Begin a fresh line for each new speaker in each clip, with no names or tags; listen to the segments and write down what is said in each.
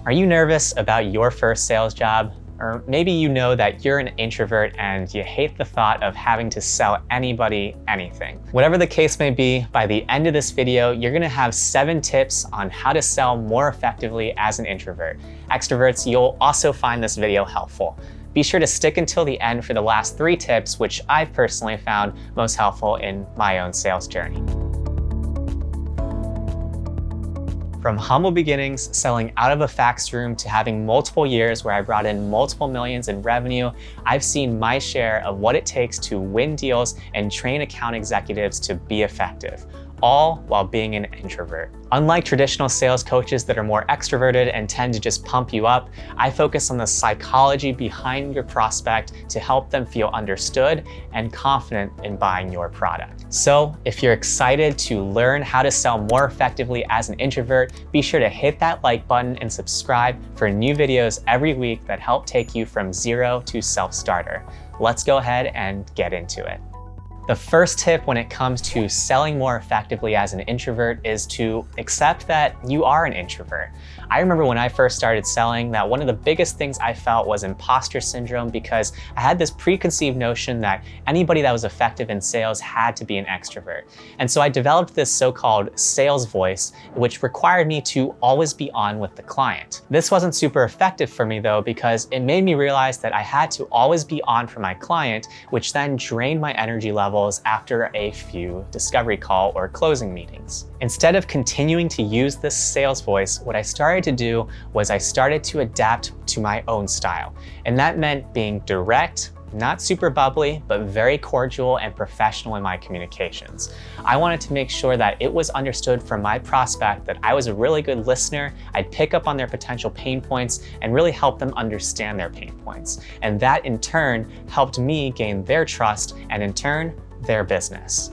Are you nervous about your first sales job? Or maybe you know that you're an introvert and you hate the thought of having to sell anybody anything. Whatever the case may be, by the end of this video, you're gonna have 7 tips on how to sell more effectively as an introvert. Extroverts, you'll also find this video helpful. Be sure to stick until the end for the last 3 tips, which I've personally found most helpful in my own sales journey. From humble beginnings, selling out of a fax room, to having multiple years where I brought in multiple millions in revenue, I've seen my share of what it takes to win deals and train account executives to be effective, all while being an introvert. Unlike traditional sales coaches that are more extroverted and tend to just pump you up, I focus on the psychology behind your prospect to help them feel understood and confident in buying your product. So if you're excited to learn how to sell more effectively as an introvert, be sure to hit that like button and subscribe for new videos every week that help take you from zero to self-starter. Let's go ahead and get into it. The first tip when it comes to selling more effectively as an introvert is to accept that you are an introvert. I remember when I first started selling that one of the biggest things I felt was imposter syndrome, because I had this preconceived notion that anybody that was effective in sales had to be an extrovert. And so I developed this so-called sales voice, which required me to always be on with the client. This wasn't super effective for me though, because it made me realize that I had to always be on for my client, which then drained my energy levels after a few discovery call or closing meetings. Instead of continuing to use this sales voice, what I started to do was I started to adapt to my own style. And that meant being direct, not super bubbly, but very cordial and professional in my communications. I wanted to make sure that it was understood from my prospect that I was a really good listener. I'd pick up on their potential pain points and really help them understand their pain points. And that in turn helped me gain their trust and in turn, their business.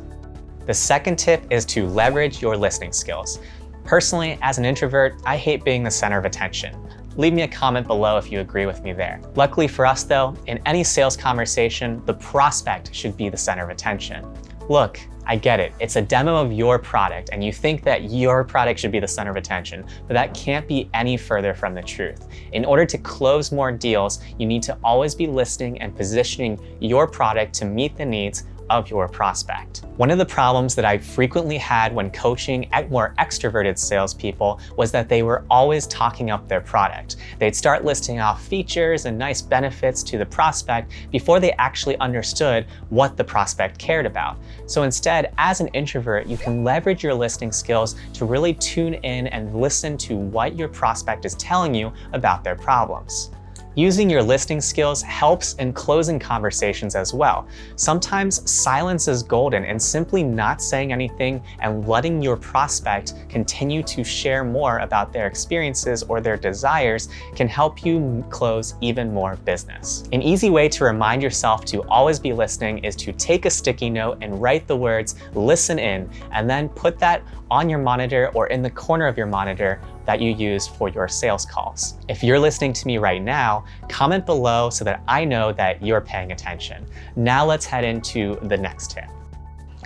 The second tip is to leverage your listening skills. Personally, as an introvert, I hate being the center of attention. Leave me a comment below if you agree with me there. Luckily for us though, in any sales conversation, the prospect should be the center of attention. Look, I get it. It's a demo of your product and you think that your product should be the center of attention, but that can't be any further from the truth. In order to close more deals, you need to always be listening and positioning your product to meet the needs of your prospect. One of the problems that I frequently had when coaching at more extroverted salespeople was that they were always talking up their product. They'd start listing off features and nice benefits to the prospect before they actually understood what the prospect cared about. So instead, as an introvert, you can leverage your listening skills to really tune in and listen to what your prospect is telling you about their problems. Using your listening skills helps in closing conversations as well. Sometimes silence is golden, and simply not saying anything and letting your prospect continue to share more about their experiences or their desires can help you close even more business. An easy way to remind yourself to always be listening is to take a sticky note and write the words "listen in," and then put that on your monitor or in the corner of your monitor that you use for your sales calls. If you're listening to me right now, comment below so that I know that you're paying attention. Now let's head into the next tip.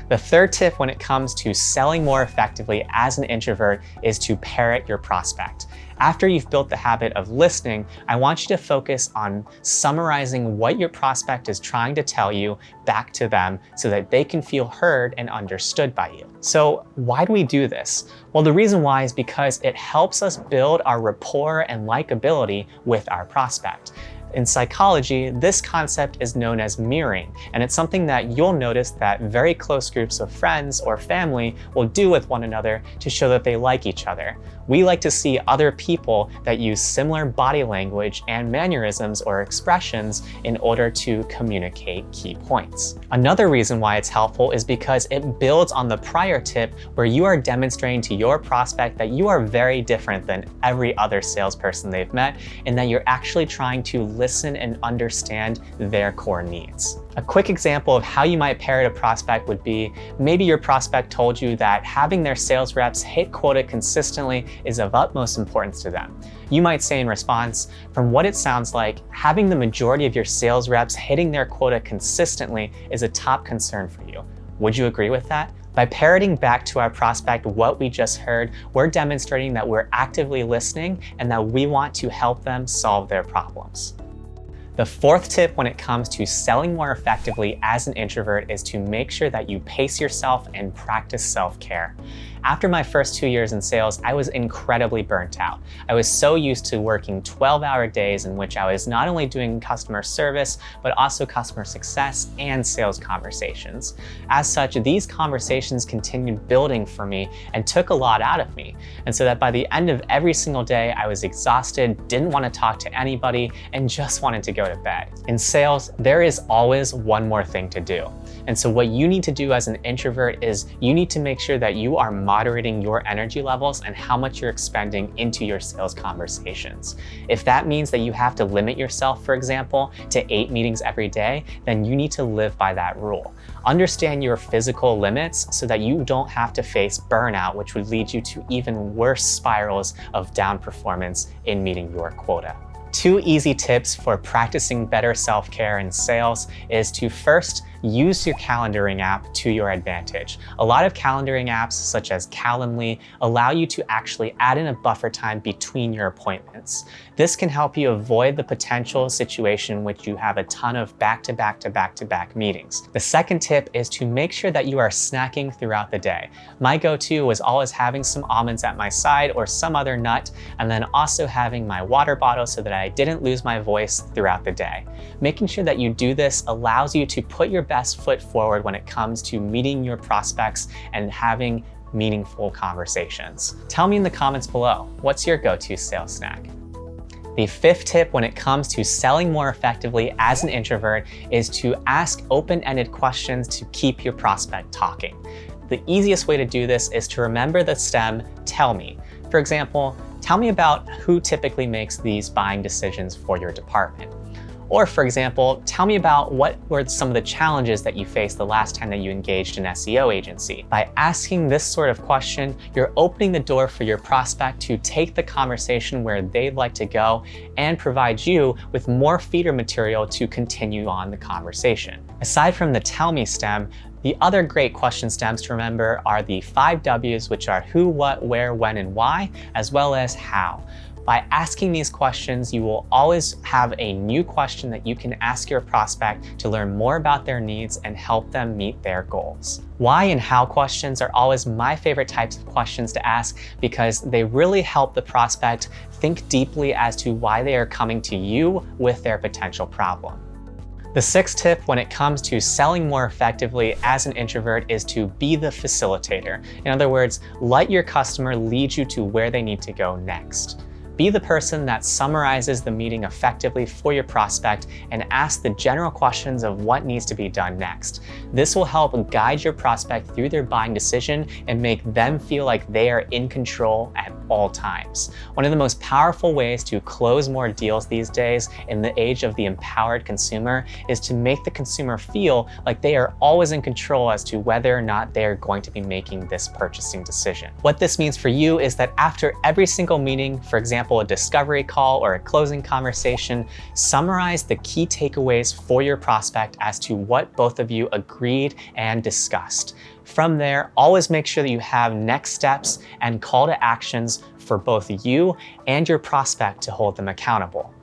The third tip when it comes to selling more effectively as an introvert is to parrot your prospect. After you've built the habit of listening, I want you to focus on summarizing what your prospect is trying to tell you back to them so that they can feel heard and understood by you. So why do we do this? Well, the reason why is because it helps us build our rapport and likability with our prospect. In psychology, this concept is known as mirroring, and it's something that you'll notice that very close groups of friends or family will do with one another to show that they like each other. We like to see other people that use similar body language and mannerisms or expressions in order to communicate key points. Another reason why it's helpful is because it builds on the prior tip where you are demonstrating to your prospect that you are very different than every other salesperson they've met, and that you're actually trying to listen and understand their core needs. A quick example of how you might parrot a prospect would be, maybe your prospect told you that having their sales reps hit quota consistently is of utmost importance to them. You might say in response, from what it sounds like, having the majority of your sales reps hitting their quota consistently is a top concern for you. Would you agree with that? By parroting back to our prospect what we just heard, we're demonstrating that we're actively listening and that we want to help them solve their problems. The fourth tip when it comes to selling more effectively as an introvert is to make sure that you pace yourself and practice self-care. After my first 2 years in sales, I was incredibly burnt out. I was so used to working 12-hour days in which I was not only doing customer service, but also customer success and sales conversations. As such, these conversations continued building for me and took a lot out of me. And so that by the end of every single day, I was exhausted, didn't want to talk to anybody, and just wanted to go to bed. In sales, there is always one more thing to do. And so what you need to do as an introvert is you need to make sure that you are moderating your energy levels and how much you're expending into your sales conversations. If that means that you have to limit yourself, for example, to 8 meetings every day, then you need to live by that rule. Understand your physical limits so that you don't have to face burnout, which would lead you to even worse spirals of down performance in meeting your quota. 2 easy tips for practicing better self-care in sales is to first use your calendaring app to your advantage. A lot of calendaring apps, such as Calendly, allow you to actually add in a buffer time between your appointments. This can help you avoid the potential situation in which you have a ton of back-to-back meetings. The second tip is to make sure that you are snacking throughout the day. My go-to was always having some almonds at my side or some other nut, and then also having my water bottle so that I didn't lose my voice throughout the day. Making sure that you do this allows you to put your best foot forward when it comes to meeting your prospects and having meaningful conversations. Tell me in the comments below, what's your go-to sales snack? The 5th tip when it comes to selling more effectively as an introvert is to ask open-ended questions to keep your prospect talking. The easiest way to do this is to remember the stem, tell me. For example, tell me about who typically makes these buying decisions for your department. Or for example, tell me about what were some of the challenges that you faced the last time that you engaged an SEO agency. By asking this sort of question, you're opening the door for your prospect to take the conversation where they'd like to go and provide you with more feeder material to continue on the conversation. Aside from the tell me stem, the other great question stems to remember are the 5 W's, which are who, what, where, when, and why, as well as how. By asking these questions, you will always have a new question that you can ask your prospect to learn more about their needs and help them meet their goals. Why and how questions are always my favorite types of questions to ask because they really help the prospect think deeply as to why they are coming to you with their potential problem. The 6th tip when it comes to selling more effectively as an introvert is to be the facilitator. In other words, let your customer lead you to where they need to go next. Be the person that summarizes the meeting effectively for your prospect and ask the general questions of what needs to be done next. This will help guide your prospect through their buying decision and make them feel like they are in control at all times. One of the most powerful ways to close more deals these days in the age of the empowered consumer is to make the consumer feel like they are always in control as to whether or not they are going to be making this purchasing decision. What this means for you is that after every single meeting, for example, a discovery call or a closing conversation, summarize the key takeaways for your prospect as to what both of you agreed and discussed. From there, always make sure that you have next steps and call to actions for both you and your prospect to hold them accountable.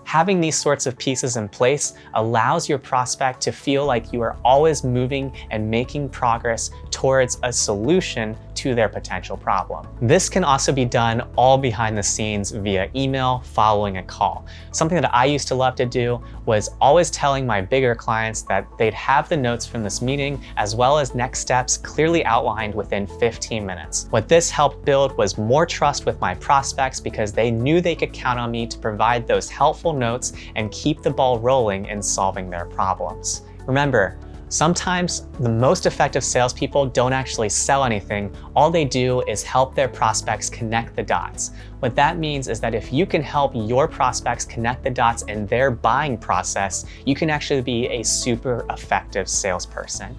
Having these sorts of pieces in place allows your prospect to feel like you are always moving and making progress towards a solution to their potential problem. This can also be done all behind the scenes via email following a call. Something that I used to love to do was always telling my bigger clients that they'd have the notes from this meeting as well as next steps clearly outlined within 15 minutes. What this helped build was more trust with my prospects because they knew they could count on me to provide those helpful notes and keep the ball rolling in solving their problems. Remember, sometimes the most effective salespeople don't actually sell anything. All they do is help their prospects connect the dots. What that means is that if you can help your prospects connect the dots in their buying process, you can actually be a super effective salesperson.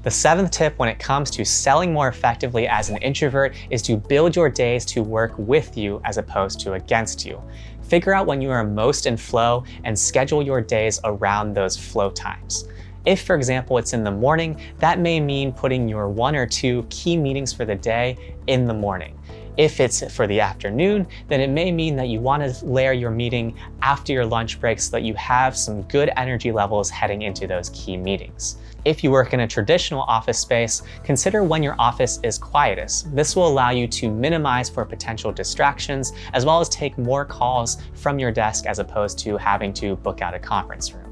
The 7th tip when it comes to selling more effectively as an introvert is to build your days to work with you as opposed to against you. Figure out when you are most in flow and schedule your days around those flow times. If, for example, it's in the morning, that may mean putting your 1 or 2 key meetings for the day in the morning. If it's for the afternoon, then it may mean that you want to layer your meeting after your lunch break so that you have some good energy levels heading into those key meetings. If you work in a traditional office space, consider when your office is quietest. This will allow you to minimize for potential distractions, as well as take more calls from your desk as opposed to having to book out a conference room.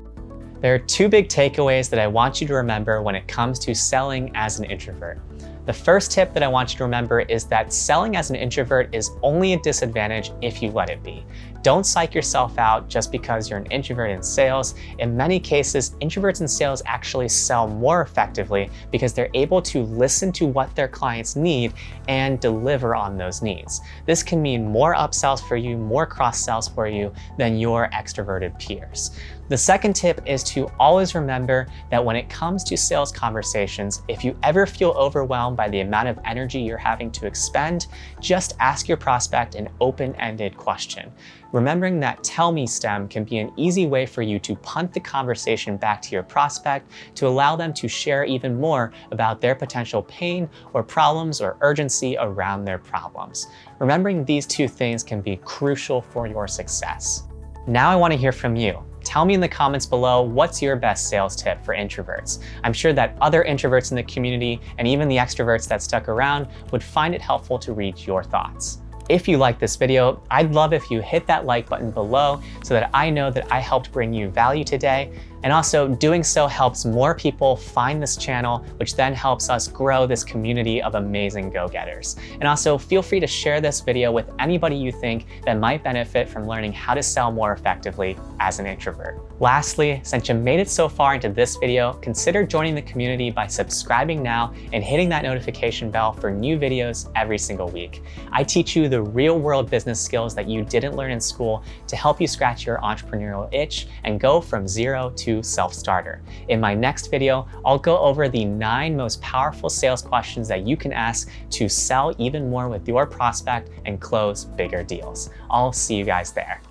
There are 2 big takeaways that I want you to remember when it comes to selling as an introvert. The first tip that I want you to remember is that selling as an introvert is only a disadvantage if you let it be. Don't psych yourself out just because you're an introvert in sales. In many cases, introverts in sales actually sell more effectively because they're able to listen to what their clients need and deliver on those needs. This can mean more upsells for you, more cross-sells for you than your extroverted peers. The second tip is to always remember that when it comes to sales conversations, if you ever feel overwhelmed by the amount of energy you're having to expend, just ask your prospect an open-ended question. Remembering that tell me stem can be an easy way for you to punt the conversation back to your prospect to allow them to share even more about their potential pain or problems or urgency around their problems. Remembering these 2 things can be crucial for your success. Now I want to hear from you. Tell me in the comments below, what's your best sales tip for introverts? I'm sure that other introverts in the community and even the extroverts that stuck around would find it helpful to read your thoughts. If you like this video, I'd love if you hit that like button below so that I know that I helped bring you value today. And also doing so helps more people find this channel, which then helps us grow this community of amazing go-getters. And also feel free to share this video with anybody you think that might benefit from learning how to sell more effectively as an introvert. Lastly, since you made it so far into this video, consider joining the community by subscribing now and hitting that notification bell for new videos every single week. I teach you the real-world business skills that you didn't learn in school to help you scratch your entrepreneurial itch and go from 0 to self-starter. In my next video, I'll go over the 9 most powerful sales questions that you can ask to sell even more with your prospect and close bigger deals. I'll see you guys there.